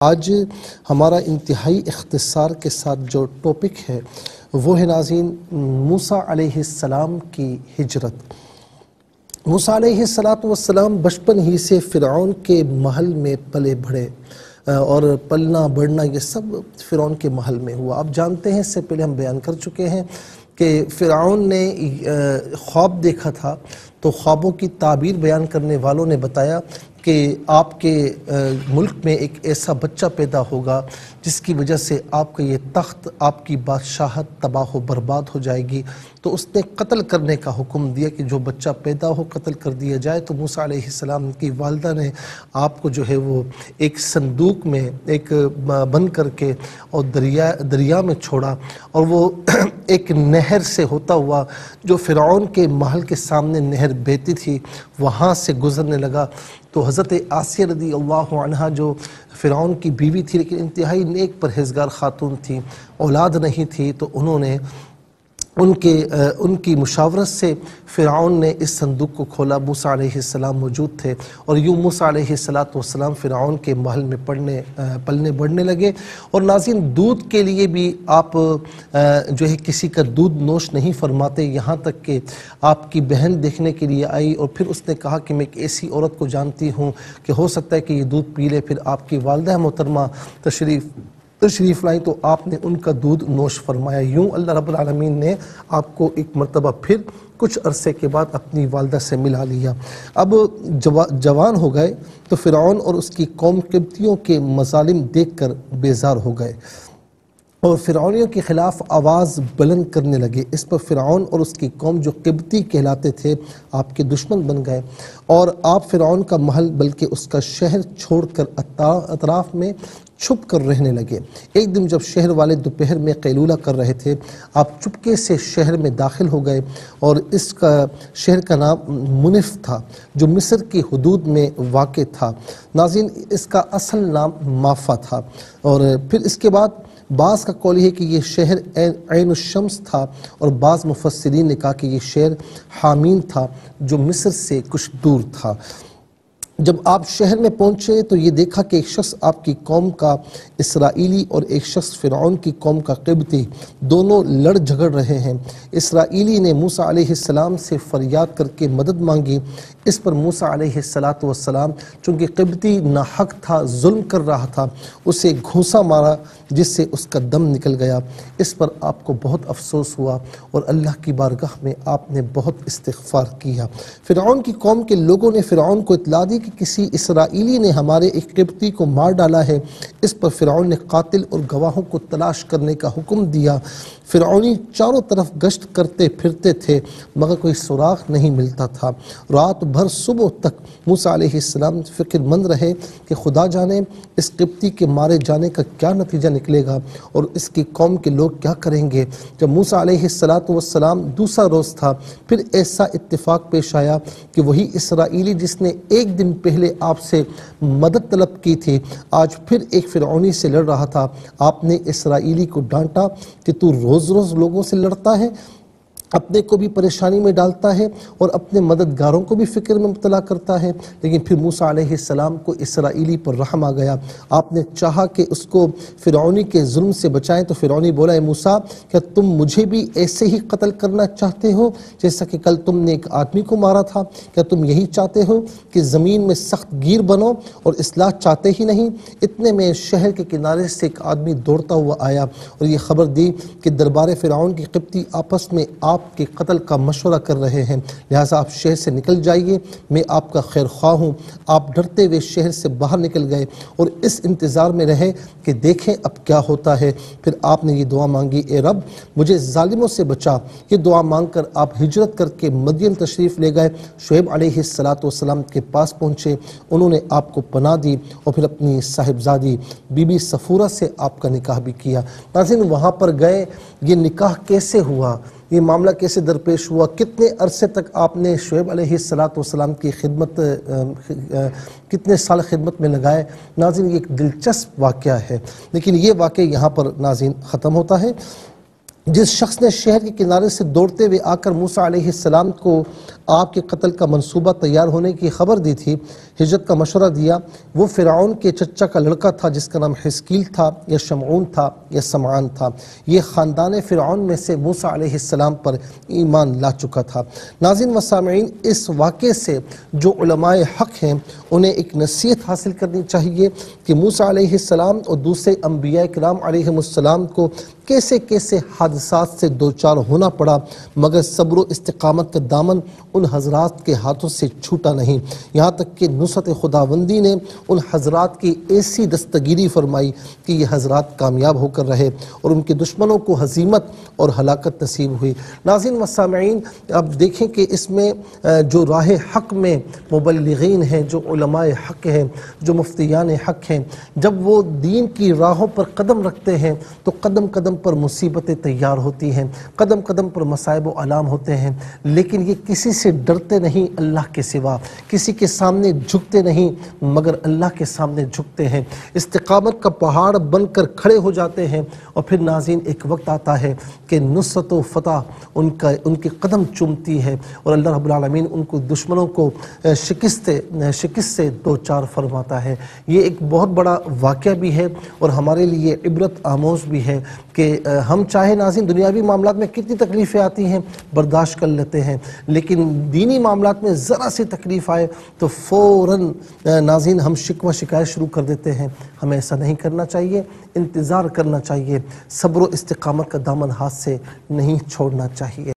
آج ہمارا انتہائی اختصار کے ساتھ جو ٹاپک ہے وہ ہے ناظرین موسیٰ علیہ السلام کی ہجرت۔ موسیٰ علیہ السلام بچپن ہی سے فرعون کے محل میں پلے بڑھے اور پلنا بڑھنا یہ سب فرعون کے محل میں ہوا۔ آپ جانتے ہیں، اس سے پہلے ہم بیان کر چکے ہیں کہ فرعون نے خواب دیکھا تھا، تو خوابوں کی تعبیر بیان کرنے والوں نے بتایا کہ آپ کے ملک میں ایک ایسا بچہ پیدا ہوگا جس کی وجہ سے آپ کا یہ تخت، آپ کی بادشاہت تباہ و برباد ہو جائے گی۔ تو اس نے قتل کرنے کا حکم دیا کہ جو بچہ پیدا ہو قتل کر دیا جائے۔ تو موسیٰ علیہ السلام کی والدہ نے آپ کو جو ہے وہ ایک صندوق میں ایک بند کر کے اور دریا میں چھوڑا، اور وہ ایک نہر سے ہوتا ہوا جو فرعون کے محل کے سامنے نہر بہتی تھی وہاں سے گزرنے لگا۔ تو حضرت آسیہ رضی اللہ عنہا جو فرعون کی بیوی تھی لیکن انتہائی نیک پرہیزگار خاتون تھی، اولاد نہیں تھی، تو انہوں نے ان کی مشاورت سے فرعون نے اس صندوق کو کھولا۔ موسیٰ علیہ السلام موجود تھے اور یوں موسیٰ علیہ السلام فرعون کے محل میں پلنے بڑھنے لگے۔ اور ناظرین، دودھ کے لیے بھی آپ جو ہے کسی کا دودھ نوش نہیں فرماتے، یہاں تک کہ آپ کی بہن دیکھنے کے لیے آئی اور پھر اس نے کہا کہ میں ایک ایسی عورت کو جانتی ہوں کہ ہو سکتا ہے کہ یہ دودھ پی لے۔ پھر آپ کی والدہ محترمہ تشریف لائیں تو آپ نے ان کا دودھ نوش فرمایا۔ یوں اللہ رب العالمین نے آپ کو ایک مرتبہ پھر کچھ عرصے کے بعد اپنی والدہ سے ملا لیا۔ اب جوان ہو گئے تو فرعون اور اس کی قوم قبطیوں کے مظالم دیکھ کر بیزار ہو گئے اور فرعونیوں کے خلاف آواز بلند کرنے لگے۔ اس پر فرعون اور اس کی قوم جو قبطی کہلاتے تھے آپ کے دشمن بن گئے، اور آپ فرعون کا محل بلکہ اس کا شہر چھوڑ کر اطراف میں چھپ کر رہنے لگے۔ ایک دن جب شہر والے دوپہر میں قیلولہ کر رہے تھے، آپ چپکے سے شہر میں داخل ہو گئے، اور اس کا شہر کا نام منف تھا جو مصر کی حدود میں واقع تھا۔ ناظرین، اس کا اصل نام مافا تھا، اور پھر اس کے بعد بعض کا قول ہے کہ یہ شہر عین الشمس تھا، اور بعض مفسرین نے کہا کہ یہ شہر حامین تھا جو مصر سے کچھ دور تھا۔ جب آپ شہر میں پہنچے تو یہ دیکھا کہ ایک شخص آپ کی قوم کا اسرائیلی اور ایک شخص فرعون کی قوم کا قبطی دونوں لڑ جھگڑ رہے ہیں۔ اسرائیلی نے موسیٰ علیہ السلام سے فریاد کر کے مدد مانگی۔ اس پر موسیٰ علیہ السلام چونکہ قبطی ناحق تھا، ظلم کر رہا تھا، اسے گھونسا مارا جس سے اس کا دم نکل گیا۔ اس پر آپ کو بہت افسوس ہوا اور اللہ کی بارگاہ میں آپ نے بہت استغفار کیا۔ فرعون کی قوم کے لوگوں نے فرعون کو اطلاع دی کہ کسی اسرائیلی نے ہمارے ایک قبطی کو مار ڈالا ہے۔ اس پر فرعون نے قاتل اور گواہوں کو تلاش کرنے کا حکم دیا۔ فرعونی چاروں طرف گشت کرتے پھرتے تھے مگر کوئی سراغ نہیں ملتا تھا۔ رات بھر صبح تک موسیٰ علیہ السلام فکر مند رہے کہ خدا جانے اس قبطی کے مارے جانے کا کیا نتیجہ نکلے گا اور اس کی قوم کے لوگ کیا کریں گے۔ جب موسیٰ علیہ السلام دوسرا روز تھا، پھر ایسا اتفاق پیش آیا کہ وہی اسرائیلی جس نے ایک دن پہلے آپ سے مدد طلب کی تھی آج پھر ایک فرعونی سے لڑ رہا تھا۔ آپ نے اسرائیلی کو ڈانٹا کہ تو روز روز لوگوں سے لڑتا ہے، اپنے کو بھی پریشانی میں ڈالتا ہے اور اپنے مددگاروں کو بھی فکر میں مبتلا کرتا ہے۔ لیکن پھر موسیٰ علیہ السلام کو اسرائیلی پر رحم آ گیا۔ آپ نے چاہا کہ اس کو فرعونی کے ظلم سے بچائیں تو فرعونی بولا، اے موسیٰ، کیا تم مجھے بھی ایسے ہی قتل کرنا چاہتے ہو جیسا کہ کل تم نے ایک آدمی کو مارا تھا؟ کیا تم یہی چاہتے ہو کہ زمین میں سخت گیر بنو اور اصلاح چاہتے ہی نہیں؟ اتنے میں شہر کے کنارے سے ایک آدمی دوڑتا ہوا آیا اور یہ خبر دی کہ دربار فرعون کی قبطی آپس میں آپ کے قتل کا مشورہ کر رہے ہیں، لہٰذا آپ شہر سے نکل جائیے، میں آپ کا خیر خواہ ہوں۔ آپ ڈرتے ہوئے شہر سے باہر نکل گئے اور اس انتظار میں رہے کہ دیکھیں اب کیا ہوتا ہے۔ پھر آپ نے یہ دعا مانگی، اے رب مجھے ظالموں سے بچا۔ یہ دعا مانگ کر آپ ہجرت کر کے مدین تشریف لے گئے، شعیب علیہ السلام کے پاس پہنچے، انہوں نے آپ کو پناہ دی اور پھر اپنی صاحبزادی بی بی صفورہ سے آپ کا نکاح بھی کیا۔ ناظرین، وہاں پر گئے، یہ نکاح کیسے ہوا، یہ معاملہ کیسے درپیش ہوا، کتنے عرصے تک آپ نے شعیب علیہ السلام کی خدمت، کتنے سال خدمت میں لگائے۔ ناظرین، یہ ایک دلچسپ واقعہ ہے، لیکن یہ واقعہ یہاں پر ناظرین ختم ہوتا ہے۔ جس شخص نے شہر کے کنارے سے دوڑتے ہوئے آ کر موسیٰ علیہ السلام کو آپ کے قتل کا منصوبہ تیار ہونے کی خبر دی تھی، ہجرت کا مشورہ دیا، وہ فرعون کے چچا کا لڑکا تھا جس کا نام حزقیل تھا یا شمعون تھا یا سمعان تھا۔ یہ خاندان فرعون میں سے موسیٰ علیہ السلام پر ایمان لا چکا تھا۔ ناظرین و سامعین، اس واقعے سے جو علماء حق ہیں انہیں ایک نصیحت حاصل کرنی چاہیے کہ موسیٰ علیہ السلام اور دوسرے انبیاء کرام علیہ السلام کو کیسے کیسے حادثات سے دوچار ہونا پڑا، مگر صبر و استقامت کا دامن ان حضرات کے ہاتھوں سے چھوٹا نہیں، یہاں تک کہ نصرت خداوندی نے ان حضرات کی ایسی دستگیری فرمائی کہ یہ حضرات کامیاب ہو کر رہے اور ان کے دشمنوں کو ہزیمت اور ہلاکت نصیب ہوئی۔ ناظرین و سامعین، اب دیکھیں کہ اس میں جو راہ حق میں مبلغین ہیں، جو علماء حق ہیں، جو مفتیان حق ہیں، جب وہ دین کی راہوں پر قدم رکھتے ہیں تو قدم قدم پر مصیبتیں تیار ہوتی ہیں، قدم قدم پر مصائب و علام ہوتے ہیں، لیکن یہ کسی سے ڈرتے نہیں اللہ کے سوا، کسی کے سامنے جھکتے نہیں مگر اللہ کے سامنے جھکتے ہیں، استقامت کا پہاڑ بن کر کھڑے ہو جاتے ہیں، اور پھر ناظرین ایک وقت آتا ہے کہ نصرت و فتح ان کے قدم چومتی ہے اور اللہ رب العالمین ان کو دشمنوں کو شکست سے دوچار فرماتا ہے۔ یہ ایک بہت بڑا واقعہ بھی ہے اور ہمارے لیے عبرت آموز بھی ہے کہ ہم چاہے ناظرین دنیاوی معاملات میں کتنی تکلیفیں آتی ہیں برداشت کر لیتے ہیں، لیکن دینی معاملات میں ذرا سی تکلیف آئے تو فوراً ناظرین ہم شکوہ شکایت شروع کر دیتے ہیں۔ ہمیں ایسا نہیں کرنا چاہیے، انتظار کرنا چاہیے، صبر و استقامت کا دامن ہاتھ سے نہیں چھوڑنا چاہیے۔